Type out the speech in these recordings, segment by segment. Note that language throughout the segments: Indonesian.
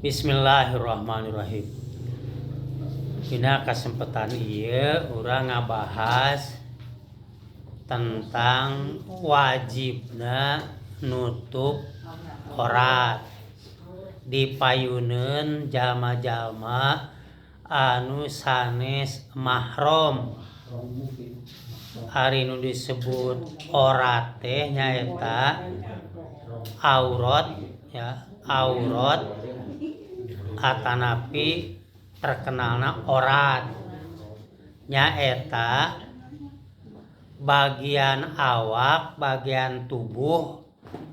Bismillahirrahmanirrahim. Dina kesempatan ieu urang ngabahas tentang wajibna nutup aurat dipayuneun jalma-jalma anu sanes mahram. Ari nu disebut aurat teh nyaeta aurat ya, aurat atanapi terkenalna aurat nyaeta bagian awak, bagian tubuh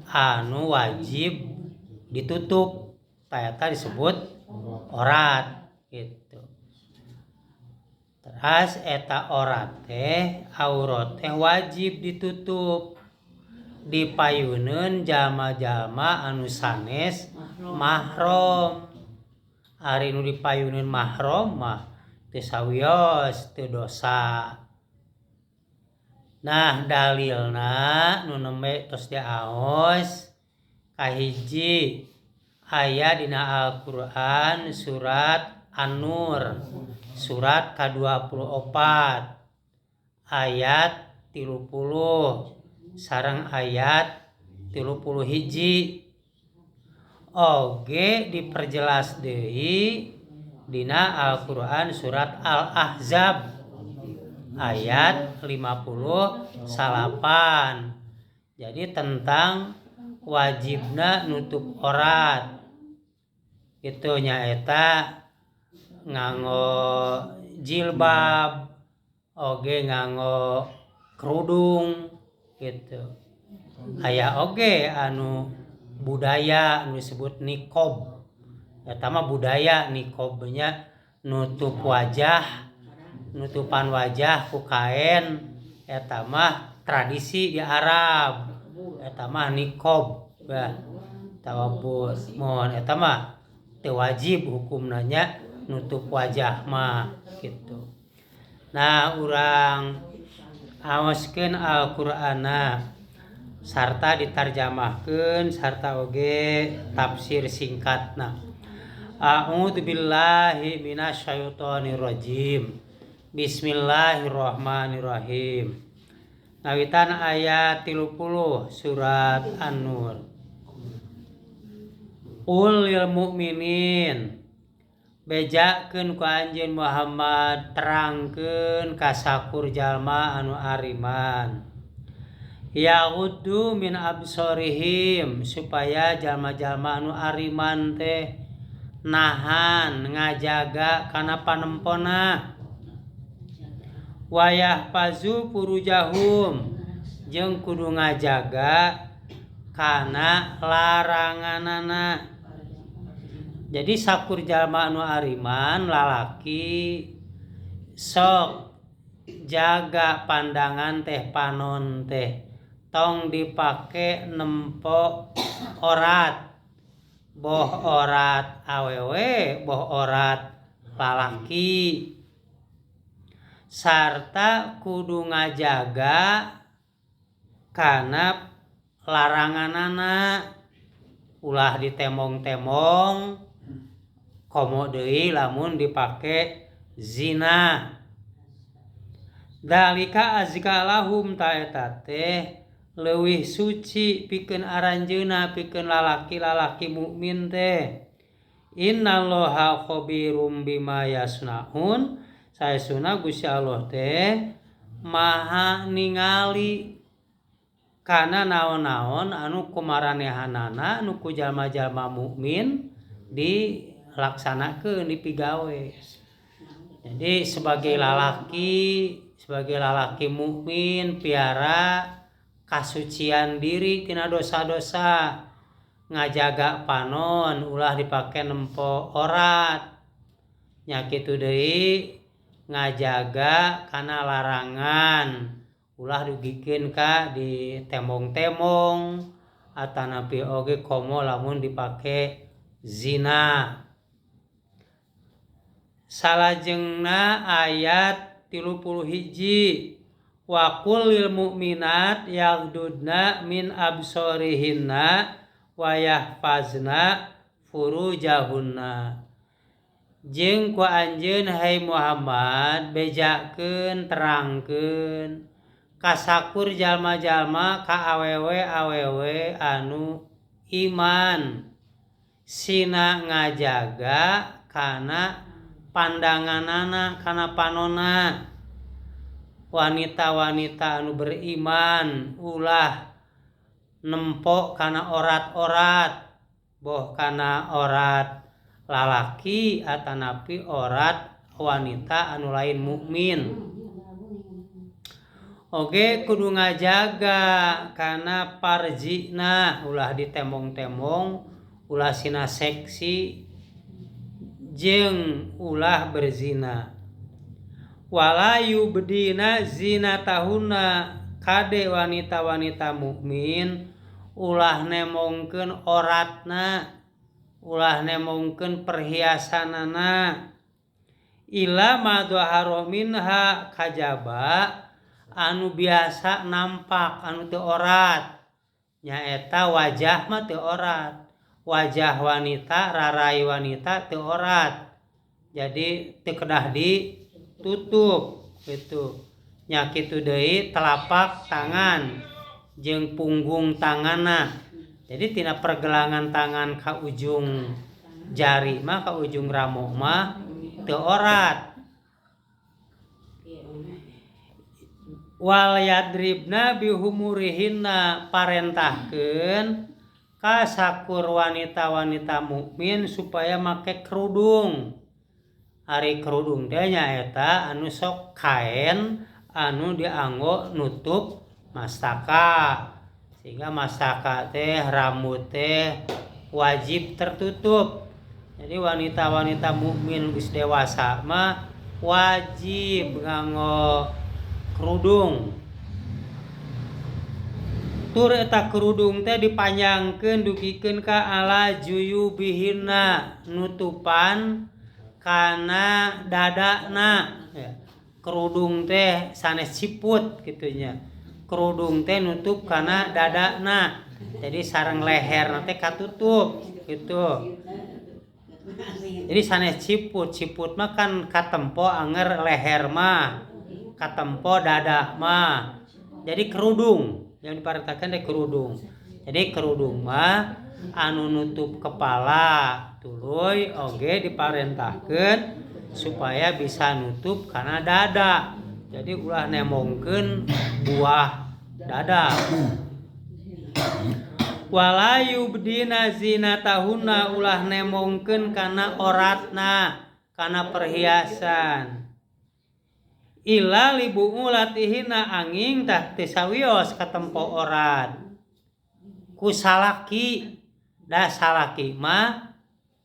anu wajib ditutup, eta disebut aurat gitu. Terus eta aurat teh wajib ditutup dipayuneun jalma-jalma anu sanes mahram. Ari nu dipayuneun mahram mah teu sawios teu dosa. Nah, dalilna nu nembe tos diaos kahiji aya dina Al-Qur'an surat An-Nur surat ke-24 ayat 30 sareng ayat 31. Oge diperjelas deui dina Al-Qur'an surat Al-Ahzab ayat 58. Jadi tentang wajibna nutup aurat itu nyaeta nganggo jilbab oge nganggo kerudung gitu. Aya oge anu budaya anu disebut niqab. Eta mah budaya niqabnya nutup wajah, nutupan wajah ku kain. Eta mah tradisi di Arab. Eta mah niqab. Tawabur. Mohon eta mah teu wajib hukumna nya nutup wajah mah gitu. Nah, urang aoskeun Al-Qur'ana sarta ditarjamahkeun sarta oge tafsir singkatna. A'udzu billahi minasyaitonir rajim. Bismillahirrahmanirrahim. Ngawitan ayat 30 surat An-Nur. Qul lil mu'minin bejakeun ku anjeun Muhammad terangkeun ka sakur jalma anu ariman. Yaghuddu min absorihim supaya jalma-jalma anu ariman teh nahan ngajaga kana panempona. Wayahfazu furujahum jeung kudu ngajaga kana laranganana. Jadi sakur jalma anu ariman lalaki sok jaga pandangan teh panon teh tong dipake nempo aurat, boh aurat awewe, boh aurat lalaki, sarta kudu ngajaga kana laranganana. Ulah ditemong-temong komo deui lamun dipake zina. Dalika azka lahum ta eta teh leuwih suci pikeun aranjeuna pikeun lalaki-lalaki mukmin teh. Innallaha khabirum bima yasnaun. Saesuna Gusti Allah teh maha ningali kana naon-naon anu kumaranehanana anu ku jalma-jalma mukmin dilaksanakeun dipigawe. Jadi sebagai lalaki mukmin piara kasucian diri tina dosa-dosa, ngajaga panon ulah dipake nempo aurat. Nya kitu deui ngajaga kana larangan ulah dugikeun ka ditemong-temong atanapi oge komo lamun dipake zina. Salajengna ayat 31. Wa qul lil mu'minat yaghdudna min absorihinna wa yahfazna furujahunna jeung ku anjeun hai Muhammad bejakeun terangkeun kasakur jalma-jalma ka awewe anu iman sina ngajaga kana pandanganana kana panona wanita-wanita anu beriman ulah nempok kana orat-orat boh kana orat lalaki atanapi orat wanita anu lain mukmin. Oge kudu ngajaga kana parjina ulah ditemong-temong ulah sina seksi jeung ulah berzina. Walayu bedina zinatahunna kade wanita-wanita mukmin ulah nemongkeun oratna ulah nemongkeun perhiasanana ila ma dhahara minha kajaba anu biasa nampak anu teu orat nyaeta wajah mah teu orat wajah wanita rarai wanita teu orat jadi teu kedah ditutup gitu nya kitu deui telapak tangan jeung punggung tanganna. Jadi tina pergelangan tangan ka ujung jari mah ka ujung ramo mah teu orat. Wal yadribna bihumurihinna parentahkeun ka sakur wanita-wanita mukmin supaya make kerudung. Ari kerudung teh nyaeta anu sok kain anu dianggo nutup mastaka. Sehingga mastaka teh rambut teh wajib tertutup. Jadi wanita-wanita mukmin geus dewasa mah wajib nganggo kerudung. Tur eta kerudung teh dipanjangkeun dugikeun ka ala juyubihinna nutupan kana dadana. Kerudung teh sanes ciput kitunya. Kerudung teh nutup kana dadana jadi sareng leher nanti katutup gitu jadi sanes ciput mah kan katempo anger leher mah katempo dada mah jadi kerudung yang diparentakeun teh kerudung jadi kerudung mah anu nutup kepala tuluy oge diparentahkeun supaya bisa nutup kana dada. Jadi ulah nemongkeun buah dada. Walayu bedina zinatahunna ulah nemongkeun kana oratna, kana perhiasan. Illa libuulatihinna anging tah teu sawios katempo orat. Ku salaki, da salaki mah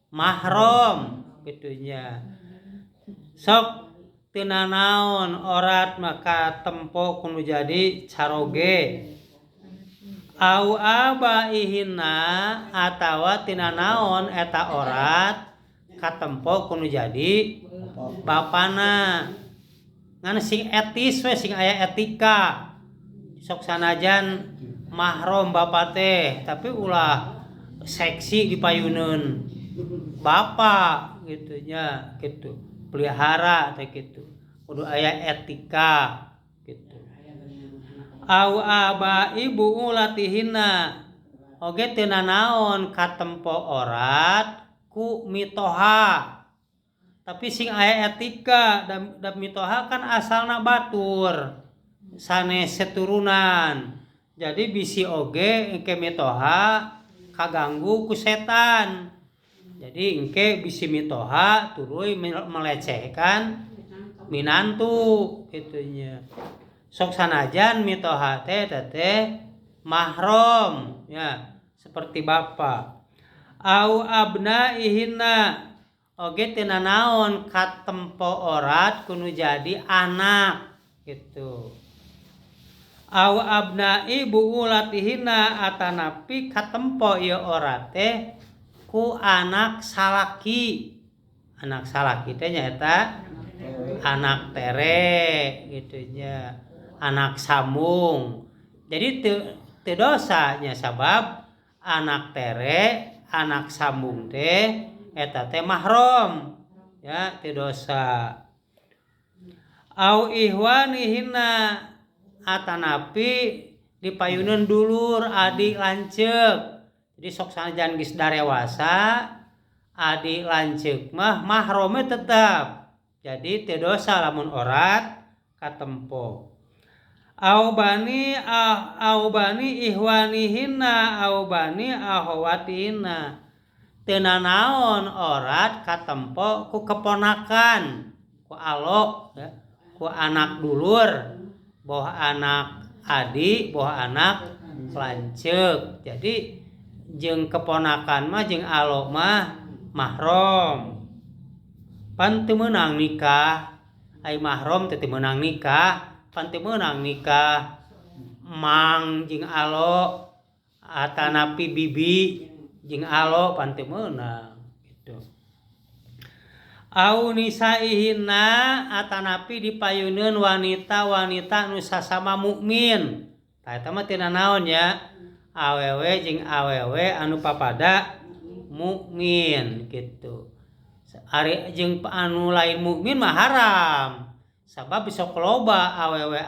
mahram kitunya. Sok tina naon orat maka tempo kudu jadi caroge au abaihinna atawa tina naon eta orat katempo kudu jadi bapana ngan sing etis we sing aya etika sok sanajan mahram bapa teh tapi ulah seksi dipayuneun bapa gitunya gitu pelihara teh gitu kudu aya etika gitu. Au aba ibu ulatihinna oge teu nanaon katempo orat ku mitoha tapi sing aya etika dan mitoha kan asalna batur sanes seturunan jadi bisi oge engke mitoha kaganggu ku setan. Jadi engke bisi mitoha tuluy melecehkan minantu gitunya. Sok sanajan mitoha teh mahram ya seperti bapa. Au abnaihinna oge teu nanaon katempo orat kudu jadi anak gitu. Au abnai buulatihinna atanapi katempo ieu orat teh ku anak salaki. Anak salaki teh nyaeta anak tere gitunya. Anak sambung. Jadi teu dosanya sabab anak tere anak sambung teh eta teh mahram ya teu dosa. Au ihwanihinna atanapi dipayuneun dulur adik lanceuk. Jadi sok sanajan geus darewasa adik lanceuk mah mahrome tetap. Jadi teu dosa lamun orat katempo. Au bani ihwanihinna au bani ahwatihinna. Teu nanaon orat katempo ku keponakan, ku alok ya. Ku anak dulur, boh anak adik, boh anak lanceuk. Jadi jeung keponakan mah jeung alok mah mahram. Pan teu meunang nikah, ai mahram teu meunang nikah, pan teu meunang nikah mang jeung alok atanapi bibi jeung alok pan teu meunang gitu. Au nisaihinna atanapi dipayuneun wanita-wanita nu sasama mukmin. Tah eta mah teu nanaon ya. Awewe jeung awewe anu papada mukmin gitu. Ari jeung anu lain mukmin mah haram. Sabab sok loba awewe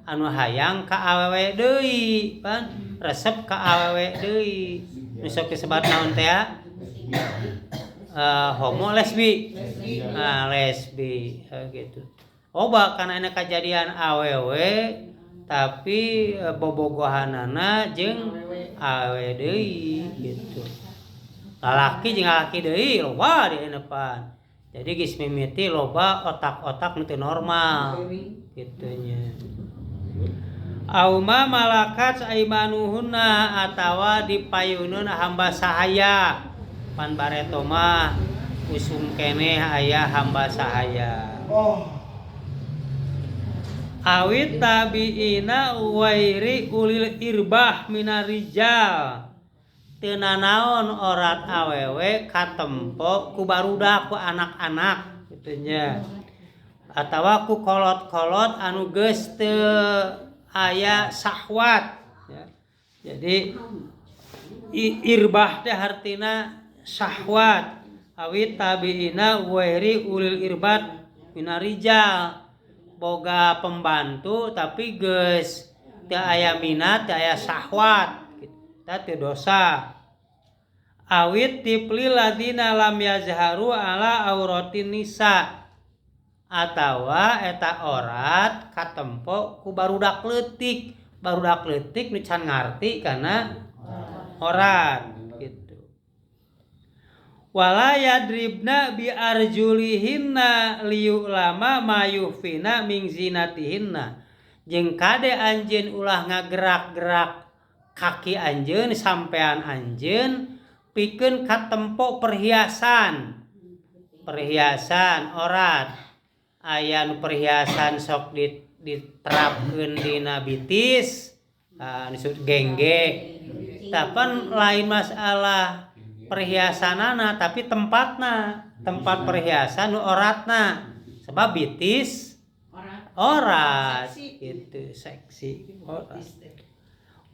anu hayang ka awewe deui, pan resep ka awewe deui. Nu sok disebat naon teh ya? Homo lesbi. Lesbi gitu. Oba kana aya kajadian awewe tapi bobogohanana jeung awewe deui gitu. Lalaki jeung lalaki deui loba di eneupan. Jadi geus mimiti loba otak-otak nu teu normal kitu nya. Auma malakat aimanuhunna atawa dipayuneun hamba sahaya. Pan bareto mah usum keneh aya hamba sahaya. Awit tabiina wairi ulil irbah minarijal. Teu nanaon orat awewe katempo ku barudak ku anak-anak kitu nya. Atawa ku kolot-kolot anu geus teu aya syahwat ya. Jadi irbah teh artina syahwat. Awit tabiina wairi ulil irbat minarijal. Boga pembantu tapi geus teu aya minat, teu aya syahwat. Kita teu dosa. Awit tipli ladina lam yazharu ala auratin nisa. Atawa eta orat katempo ku barudak leutik. Barudak leutik nu can ngarti kana orat gitu. Wala yadribna bi arjulihinna liyulama mayufina min zinatihinna. Jeung kade anjeun ulah ngagerak-gerak kaki anjeun sampean anjeun pikeun katempo perhiasan orat. Aya nu perhiasan sok diterapkeun dina bitis disebut gengge. Tapan lain masalah perhiasanana tapi tempat perhiasan nu oratna. Sebab bitis orat gitu seksi orat.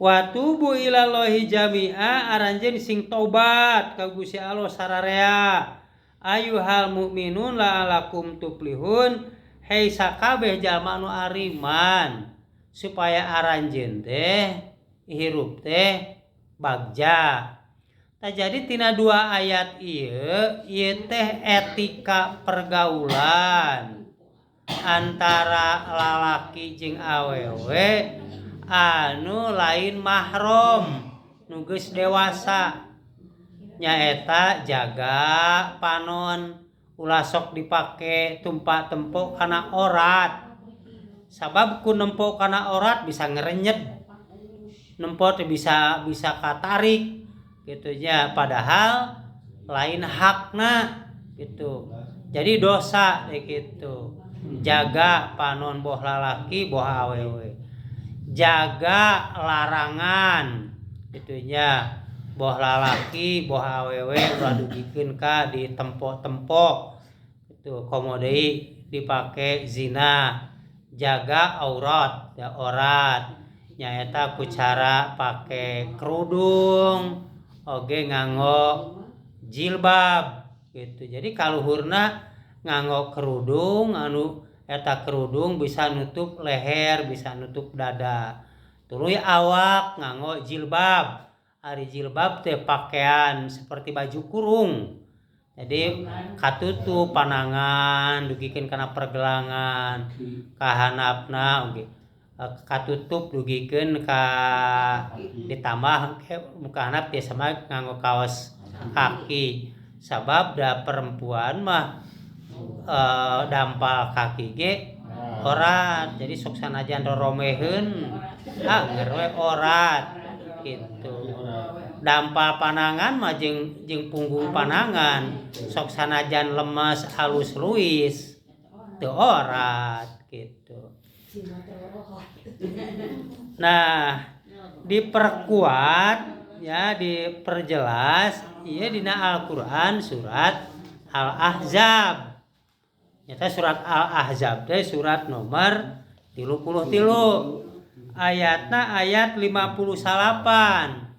Wa tubu ilallahi jami'a aranjeun sing tobat ka Gusti Allah sararea. Ayuhal mukminun la'alakum tuflihun. Hei sakabeh jalma nu ariman supaya aranjeun teh hirup teh bagja. Tah jadi tina dua ayat ieu teh etika pergaulan antara lalaki jeung awewe anu lain mahram nu geus dewasa. Nyaeta jaga panon ulah sok dipake tumpak tempo kana orat. Sabab ku nempo kana orat bisa ngerenyet. Nempo teh bisa katarik gitu nya, padahal lain hakna gitu. Jadi dosa gitu. Jaga panon boh lalaki boh awewe. Jaga larangan gitu nya. Boh lalaki, boh awewe ulah dugikeun ka di tempo-tempo itu komodei dipake zina. Jaga aurat nyaeta ku cara pake kerudung, oge nganggo jilbab gitu. Jadi kaluhurna nganggo kerudung anu eta kerudung bisa nutup leher, bisa nutup dada. Tuluy awak nganggo jilbab. Ari jilbab teh pakaian seperti baju kurung. Jadi katutup panangan dugikeun kana pergelangan, kahanapna oge katutup dugikeun ka ditambah muka handap biasa mah nganggo kaos kaki. Sabab da perempuan mah dampal kaki ge orat. Jadi sok sanajan roromeheun anger we orat gitu. Dampal panangan mah jeung punggung panangan sok sanajan lemes halus luis teu orat gitu. Nah, diperkuat ya, diperjelas ieu dina Al-Qur'an surat Al-Ahzab. Nyata surat Al-Ahzab teh surat nomor 33. Ayatna ayat 58.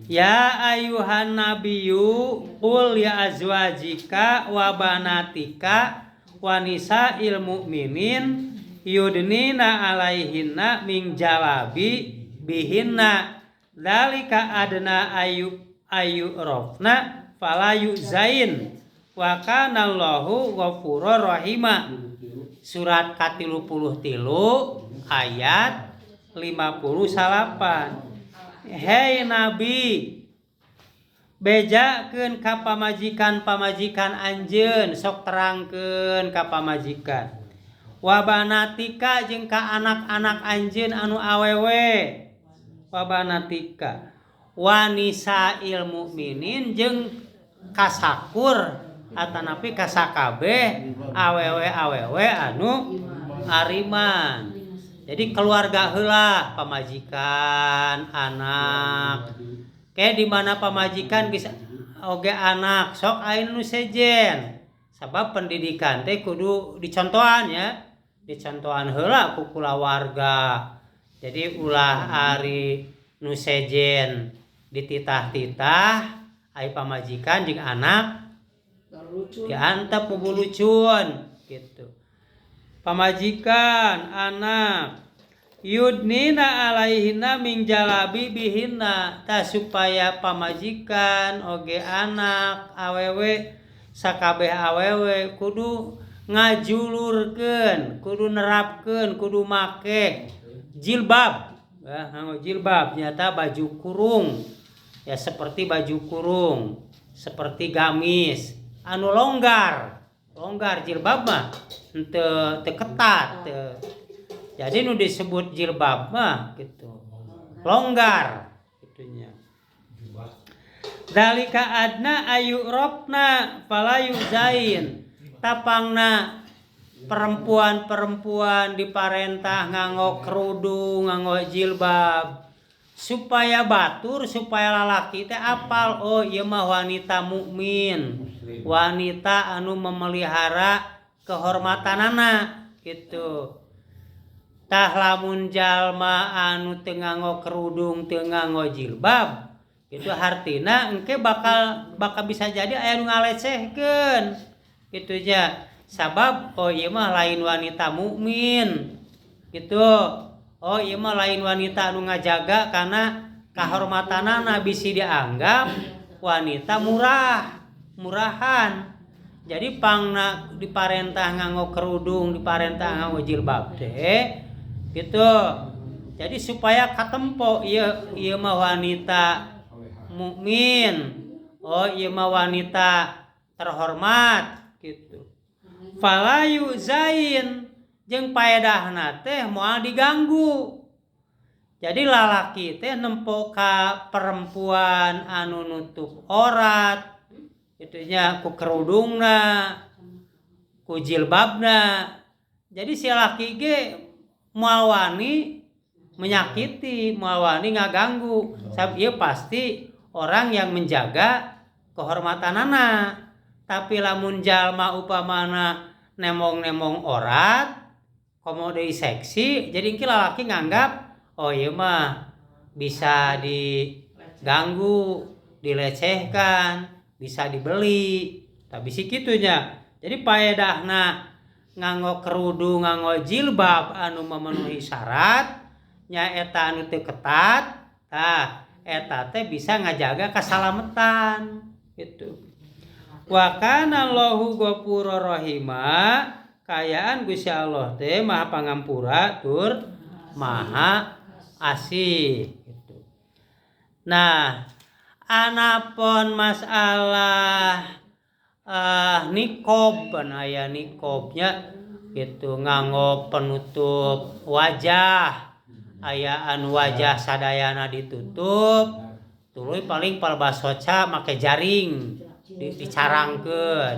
Ya ayuhan nabiyyu qul ya azwajika wa banatika wa nisa'il mu'minin yudnina alaihinna min jalabi bihinna dzalika adna ayu rofna fala yuzain wa kana Allahu ghafurur rahima. Surat ka-33 ayat 58. Hei Nabi, bejakeun ka pamajikan-pamajikan anjeun, sok terangkeun ka pamajikan. Wa banatika jeung ka anak-anak anjeun anu awewe. Wa banatika. Wa nisa'il mu'minin jeung kasakur atanapi kasakabeh awewe-awewe anu ariman. Jadi keluarga heula, pamajikan, anak. Kayak di mana pamajikan bisa oge anak, sok aya nu sejen. Sabab pendidikan teh kudu dicontohan ya. Dicontohan heula ku kulawarga. Jadi ulah ari nu sejen dititah-titah aya pamajikan jeung anak diantep pubulucun gitu. Pamajikan, anak yudnina alaihinna min jalabi bihinna, ta supaya pamajikan oge anak awewe sakabeh awewe kudu ngajulurkeun, kudu nerapkeun, kudu make jilbab. Nganggo jilbab nyata baju kurung. Ya seperti baju kurung, seperti gamis anu longgar jilbab mah teu ketat teu. Jadi nu disebut jilbab mah gitu longgar gitunya. Dalika adna ayu robna fala yuzain. Tapangna perempuan-perempuan diparentah nganggo kerudung, nganggo jilbab supaya batur, supaya lalaki teh apal oh ieu mah wanita mukmin, wanita anu memelihara kehormatanana gitu. Tah lamun jalma anu teu nganggo kerudung, teu nganggo jilbab, itu hartina engke bakal bisa jadi aya nu ngalecehkeun kitu ja. Sabab oh ieu mah lain wanita mukmin gitu. Oh ieu mah lain wanita anu ngajaga kana kahormatanana, bisi dianggap wanita murahan. Jadi pangna diparentah nganggo kerudung, diparentah nganggo jilbab teh gitu. Jadi supaya katempo ieu mah wanita mukmin. Oh ieu mah wanita terhormat gitu. Fala yuzain jeung paedahna teh moal diganggu. Jadi lalaki teh nempo ka perempuan anu nutup aurat itunya ku kerudungna, ku jilbabna. Jadi si laki ge moal wani menyakiti, moal wani ngaganggu. Sabab ieu pasti orang yang menjaga kehormatanana. Tapi lamun jalma upamana nemong-nemong aurat, komo deui seksi, jadi engke lalaki nganggap oh ieu mah bisa ganggu, dilecehkan, bisa dibeli. Tapi si kitunya. Jadi paedahna nganggo kerudung, nganggo jilbab anu memenuhi syarat nyaeta anu teu ketat, tah eta teh bisa ngajaga kasalamatan gitu. Wa kana Allahu ghafurur rahima, kayaan Gusti Allah teh Maha Pangampura tur Maha Asih gitu. Nah, anapun masalah nikob, aya nikobnya gitu, nganggo penutup wajah, aya anu wajah sadayana ditutup, tuluy paling palebas soca make jaring dicarangkeun,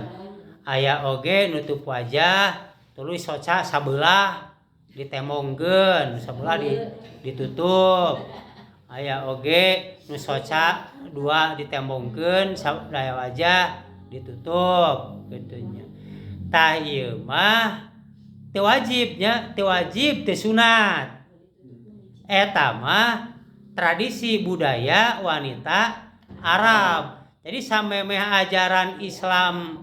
aya oge nutup wajah tuluy soca sabelah ditemongkeun, sabelah ditutup, aya oge nu soca dua ditembongkeun sadaya wajah ditutup gitunya. Tah ieu mah teu wajibnya, teu wajib, teu sunat. Eta mah tradisi budaya wanita Arab. Jadi samemeh ajaran Islam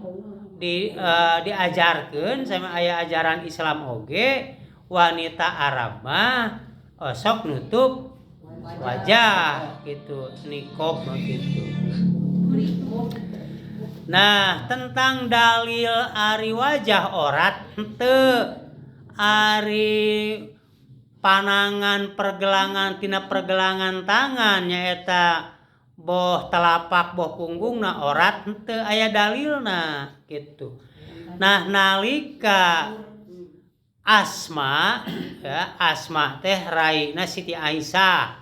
diajarkeun, sama aya ajaran Islam oge, wanita Arab mah sok nutup wajah gitu, nikob gitu. Nah, tentang dalil ari wajah orat henteu, ari panangan pergelangan tina pergelangan tangan nyaeta boh telapak boh punggungna orat henteu aya dalilna gitu. Nah, nalika Asma ya, Asma teh raina Siti Aisyah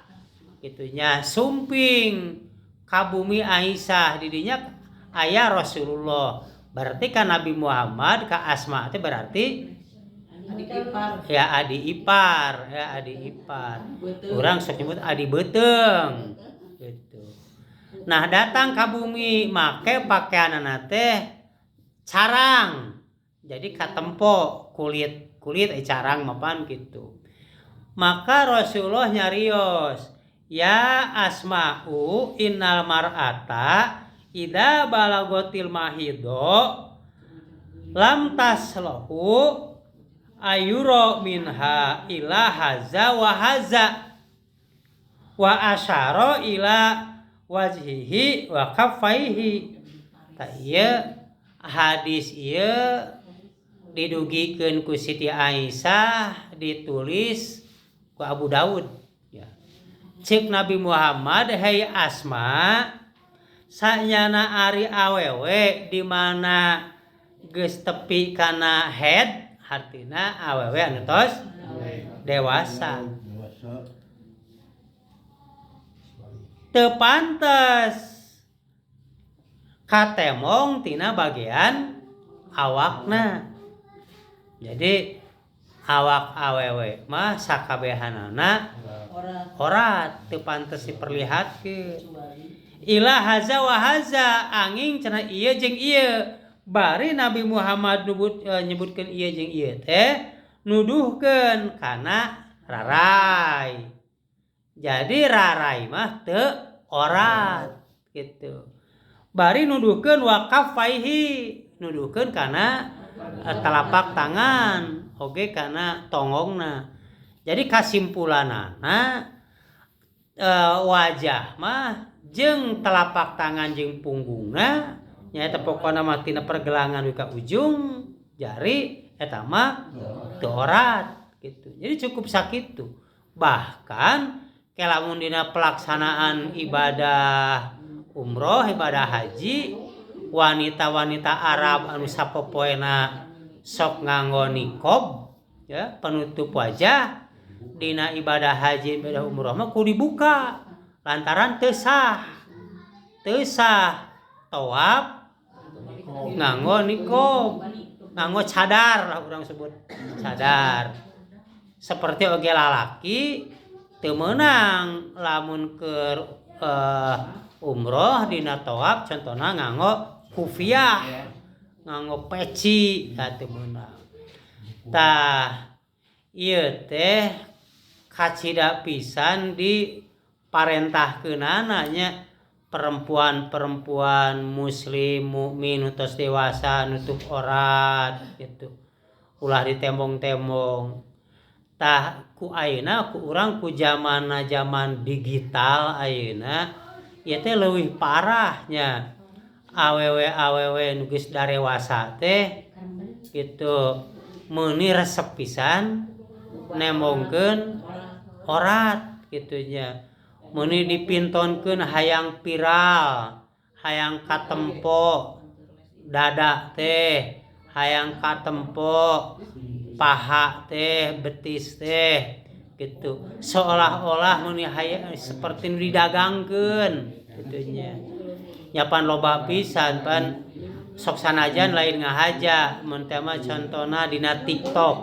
gitunya, sumping ka bumi Aisyah, didinya aya Rasulullah. Berarti kan Nabi Muhammad ka Asma teh berarti adik ipar. Urang sok nyebut adi beuteng gitu. Nah, datang ka bumi make pakaianana teh carang. Jadi katempo kulit carang mapan gitu. Maka Rasulullah nyarios, ya Asma'u innal mar'ata idza balagotil mahido lam taslahu ayuro minha ila haza wa haza wa asyara ila wajhihi wa kaffaihi. Ta ieu hadis ieu didugikeun ku Siti Aisyah, ditulis ku Abu Daud ya. Cek Nabi Muhammad, hai Asma, sanyana ari awewe di mana geus tepi kana head, artina awewe anu tos dewasa. Teu pantes katemong tina bagian awakna. Jadi awak awewe mah sakabehanana orat, teu pantes diperlihatkeun. Ila haza wa haza, anging cenah ieu jeung ieu. Bari Nabi Muhammad nyebutkeun ieu jeung ieu teh nuduhkeun kana rarai. Jadi rarai mah teu orat gitu. Bari nuduhkeun wa kaffaihi, nuduhkeun kana telapak tangan oge kana tongongna. Jadi kasimpulanana wajah mah jeung telapak tangan jeung punggungna nyaeta pokona mah tina pergelangan ka ujung jari eta mah teu orat gitu. Jadi cukup sakitu. Bahkan kelamun dina pelaksanaan ibadah umroh, ibadah haji, wanita-wanita Arab anu sapopoena sok nganggo nikob ya, penutup wajah, dina ibadah haji ibadah umroh mah kudu dibuka lantaran teu sah tawaf nganggo nikob, nganggo cadar lah urang sebut cadar. Seperti oge lalaki teu meunang lamun keur umroh dina tawaf contona nganggo kufiah, nganggo peci, teu meunang. Tah ieu teh kacida pisan di parentahkeunana nya perempuan-perempuan muslim mukmin utos dewasa nutup aurat gitu ulah ditembong-tembong tah ku ayeuna ku urang ku zaman digital ayeuna ieu teh leuwih parahnya awewe nu geus darewasa teh gitu meuni resep pisan nembongkeun aurat kitu nya meuni dipintonkeun hayang viral hayang katempo dada teh hayang katempo paha teh betis teh gitu seolah-olah meuni hayang seperti nu didagangkeun kitu nya nyapan loba pisan pan sok sanajan lain ngahaja mun teh mah contona dina TikTok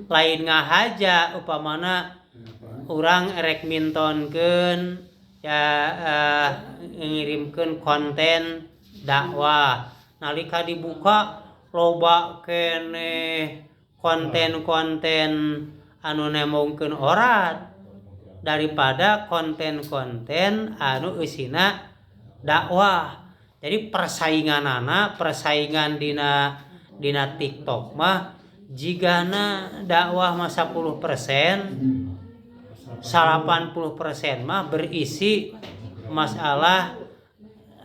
lain ngahaja upamana urang erek mintonkeun ya ngirimkeun konten dakwah nalika dibuka loba keneh konten-konten anu nembongkeun aurat daripada konten-konten anu eusina dakwah. Jadi persaingan dina TikTok mah jigana dakwah mah 10%, 80% mah berisi masalah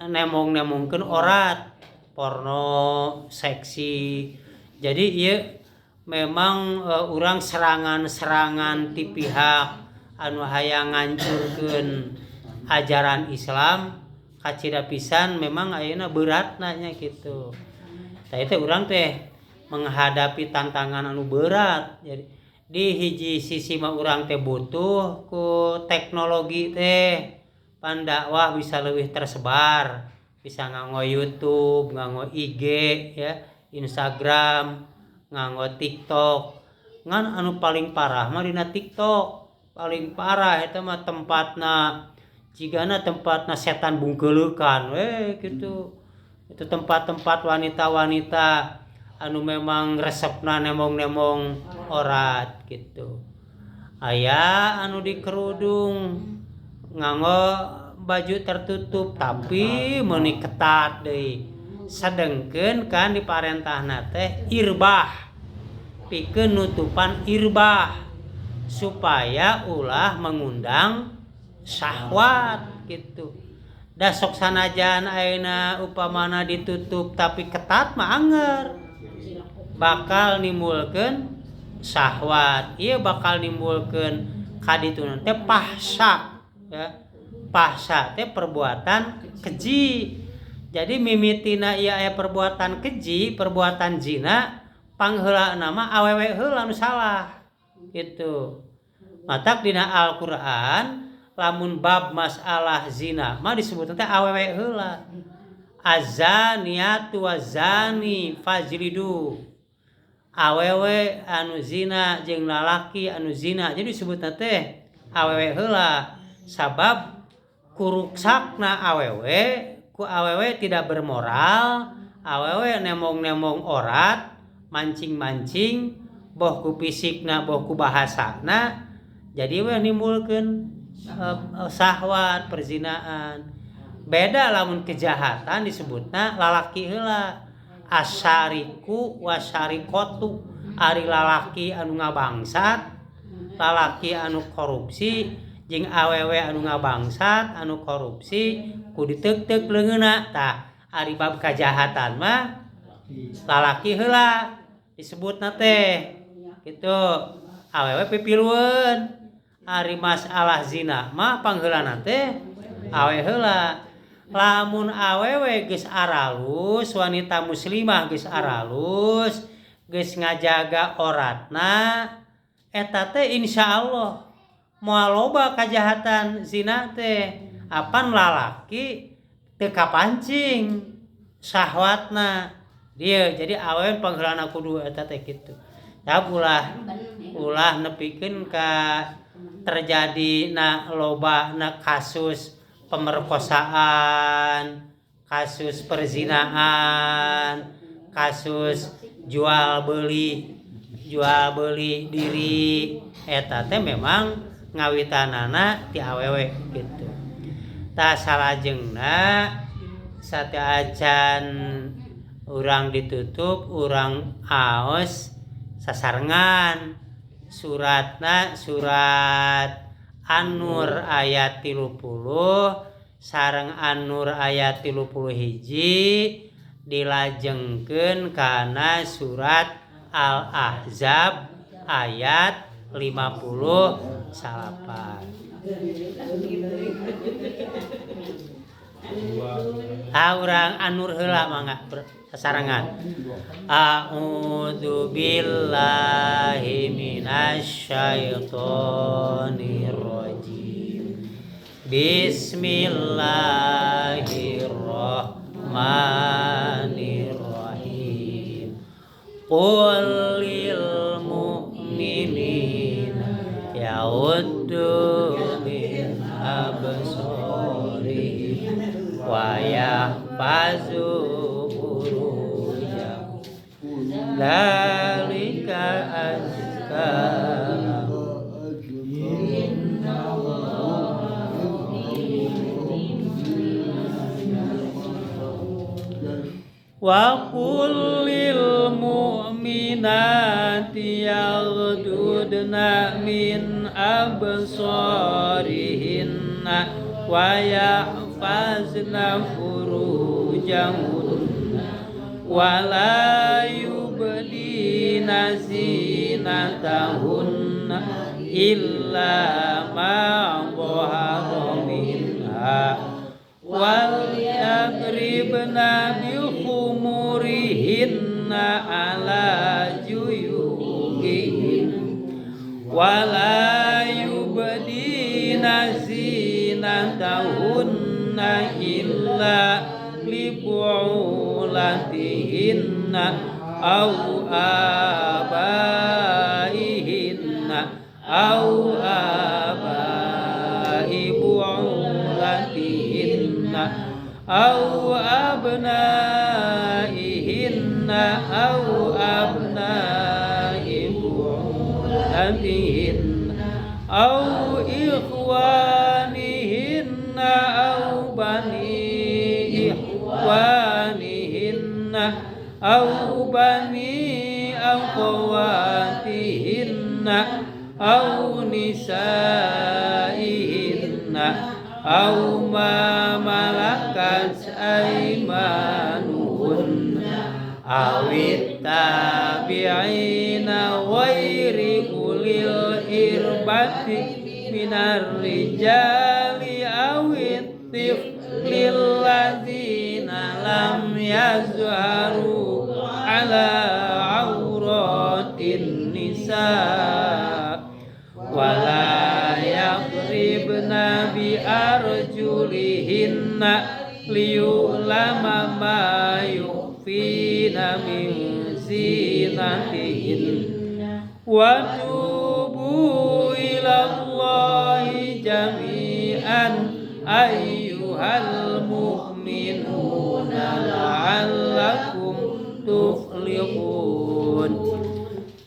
nembongkeun aurat, porno, seksi. Jadi ieu memang urang serangan ti pihak anu hayang ngancurkeun ajaran Islam kacida pisan memang ayeuna beratna nya kitu. Tah teh urang teh menghadapi tantangan anu berat. Jadi di hiji sisi mah urang teh butuh ku teknologi teh pan dakwah bisa leuwih tersebar, bisa nganggo YouTube, nganggo IG ya, Instagram, nganggo TikTok. Ngan anu paling parah mah dina TikTok. Paling parah eta mah tempatna jigana tempatna setan bungkeuleukan gitu. Itu tempat-tempat wanita-wanita anu memang resepna nembong-nembong aurat gitu. Aya anu di kerudung nganggo baju tertutup tapi meuni ketat deui. Sadengkeun kan di parentahna teh irbah. Pikeun nutupan irbah supaya ulah mengundang syahwat gitu. Da sok sanajan ayeuna upamana ditutup tapi ketat mah anger bakal nimbulkeun syahwat. Ieu bakal nimbulkeun kadituna teh fahsya ya. Fahsya teh perbuatan keji. Jadi mimitina ieu aya perbuatan keji, perbuatan zina, pangheulaana mah awewe heula nu salah. Gitu. Matak dina Al-Qur'an lamun bab masalah zina mah disebutna teh awewe heula. Azaniatu wazani fajlidu. Awewe anu zina jeung lalaki anu zina. Jadi disebutna teh awewe heula sabab kuruksakna awewe ku awewe tidak bermoral, awewe nembong-nembong aurat, mancing-mancing boh ku fisikna boh ku bahasana. Jadi we nimbulkeun syahwat perzinaan. Beda lamun kejahatan disebutna lalaki heula. Asyariku wasyarikotu ari lalaki anu ngabangsat, lalaki anu korupsi jeung awewe anu ngabangsat anu korupsi kudu teug-teug leungeunna. Tah ari bab kejahatan mah lalaki heula disebutna teh kitu. Awewe pipilueun. Ari masalah zina mah pangheulana teh awewe heula. Lamun awewe geus aralus, wanita muslimah geus aralus, geus ngajaga auratna, eta teh insyaallah moal loba kajahatan zina teh. Apan lalaki teu kapancing syahwatna. Dieu jadi awewe pangheulana kudu eta teh kitu. Tab ulah nepikeun ka terjadina lobana kasus pemerkosaan, kasus perzinaan, kasus jual beli diri eta teh memang ngawitanana ti awewe gitu. Tah salajengna satea acan urang ditutup urang aos sasarengan suratna surat An-Nur ayat 30 sareng An-Nur ayat 31 dilajengkeun kana surat Al-Ahzab ayat 58. Urang An-Nur heula mangga sasarengan. A'udzu billahi minasy syaithanir rajim. Bismillahirrahmanirrahim. Qul lil mu'minina yaghuddu min absarihim wa yahfazu furujahum dzalika azka wa qul lil mu'minati yaghdudna min absarihinna wa yahfazna furujahunna wa la yubdina zinatahunna illa ma dhahara minha wal yadribna bi khumurihinna ala juyubihin wala yubdina zinatahunna illa li bu'ulatihinna aw abaihinna aw abai bu'ulatihinna aw abnaihinna aw abnai bu'ulatihinna aw ikhwanihinna aw bani ikhwanihinna aw bani akhwatihinna aw nisaihinna aw ma malakat aymanuhunna awit tabi'ina ghairi ulil irbati minar rijali awit tiflil ladzina lam yazharu ala auratin nisa wala yaqribna bi arjulihinna liyulama ma yukhfina min zinatihin wa tubu ilallahi jami'an ayyuhal mu'minuna la'allakum tuflihun.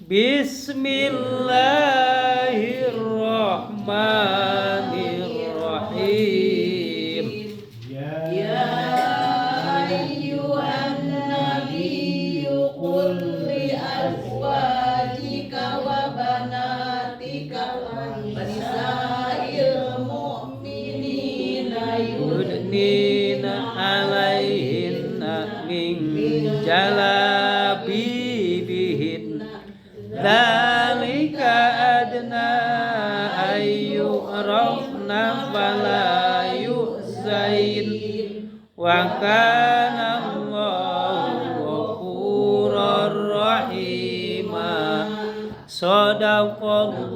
Bismillahirrahmanirrahim. Ya ayyuhan nabiyyu qul li azwajika wa banatika wa nisa'il mu'minina Yudnina alaihinna min jalabibihin dzalika adna ayyurafna fala yuzain wa kana Allahu ghafurur rahima. Shadaqallahu